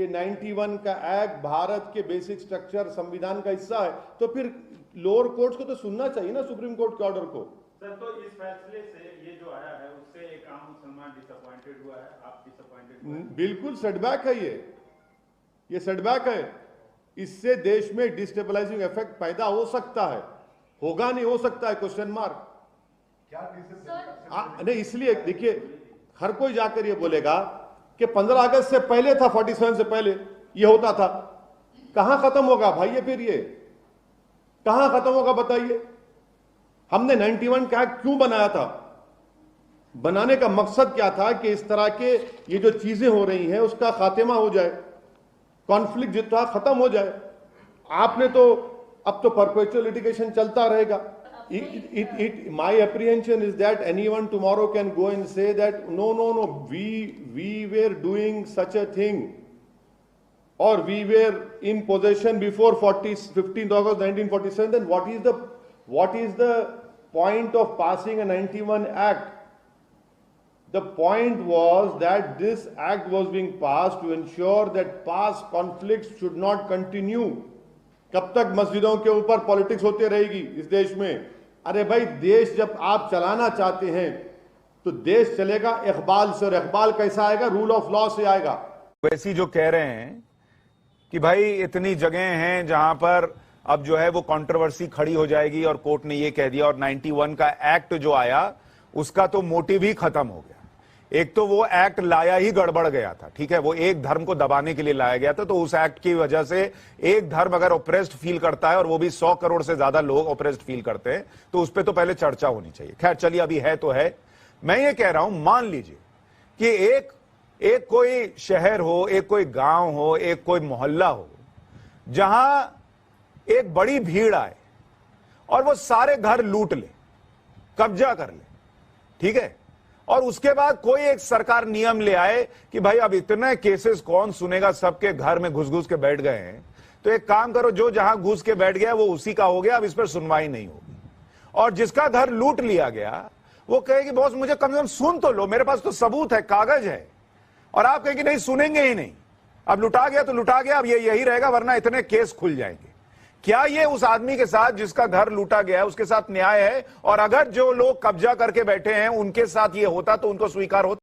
कि 91 का एक्ट भारत के बेसिक स्ट्रक्चर संविधान का हिस्सा है, तो फिर लोअर कोर्ट्स को तो सुनना चाहिए ना सुप्रीम कोर्ट के ऑर्डर को। सर, तो इस फैसले से ये जो आया है उससे एक आम मुसलमान डिसअपॉइंटेड हुआ है, आप डिसअपॉइंटेड हुए हैं? बिल्कुल सेटबैक है, ये सेटबैक है। इससे देश में डिस्टेबलाइजिंग इफेक्ट पैदा हो सकता है, होगा नहीं हो सकता है, क्वेश्चन मार्क। नहीं, इसलिए देखिए हर कोई जाकर ये बोलेगा कि 15 अगस्त से पहले था, 47 से पहले ये होता था। कहां खत्म होगा भाई ये, फिर ये कहां खत्म होगा बताइए। हमने 91 का एक्ट क्यों बनाया था? बनाने का मकसद क्या था कि इस तरह के ये जो चीजें हो रही हैं उसका खात्मा हो जाए, कॉन्फ्लिक्ट जितना खत्म हो जाए। आपने तो अब तो परपेचुअल लिटिगेशन चलता रहेगा। My apprehension is that anyone tomorrow can go and say that no, we were doing such a thing, or we were in possession before 15th August 1947. Then what is the point of passing a 91 Act? The point was that this act was being passed to ensure that past conflicts should not continue. कब तक मस्जिदों के ऊपर politics होती रहेगी इस देश में? अरे भाई, देश जब आप चलाना चाहते हैं तो देश चलेगा इकबाल से, और इकबाल कैसा आएगा? रूल ऑफ लॉ से आएगा। वैसी जो कह रहे हैं कि भाई इतनी जगह हैं जहां पर अब जो है वो कंट्रोवर्सी खड़ी हो जाएगी और कोर्ट ने ये कह दिया, और 91 का एक्ट जो आया उसका तो मोटिव ही खत्म हो गया। एक तो वो एक्ट लाया ही गड़बड़ गया था, ठीक है, वो एक धर्म को दबाने के लिए लाया गया था। तो उस एक्ट की वजह से एक धर्म अगर ओप्रेस्ड फील करता है, और वो भी 100 करोड़ से ज्यादा लोग ओप्रेस्ड फील करते हैं, तो उस पर तो पहले चर्चा होनी चाहिए। खैर चलिए, अभी है तो है। मैं ये कह रहा हूं, मान लीजिए कि एक कोई शहर हो, एक कोई गांव हो, एक कोई मोहल्ला हो, जहां एक बड़ी भीड़ आए और वो सारे घर लूट ले, कब्जा कर ले, ठीक है, और उसके बाद कोई एक सरकार नियम ले आए कि भाई अब इतने केसेस कौन सुनेगा, सबके घर में घुस घुस के बैठ गए हैं, तो एक काम करो, जो जहां घुस के बैठ गया वो उसी का हो गया, अब इस पर सुनवाई नहीं होगी। और जिसका घर लूट लिया गया वो कहेगी बॉस मुझे कम से कम सुन तो लो, मेरे पास तो सबूत है, कागज है। और आप कहेंगे नहीं, सुनेंगे ही नहीं, अब लुटा गया तो लुटा गया, अब ये यही रहेगा, वरना इतने केस खुल जाएंगे। क्या ये उस आदमी के साथ जिसका घर लूटा गया उसके साथ न्याय है? और अगर जो लोग कब्जा करके बैठे हैं उनके साथ ये होता तो उनको स्वीकार होता?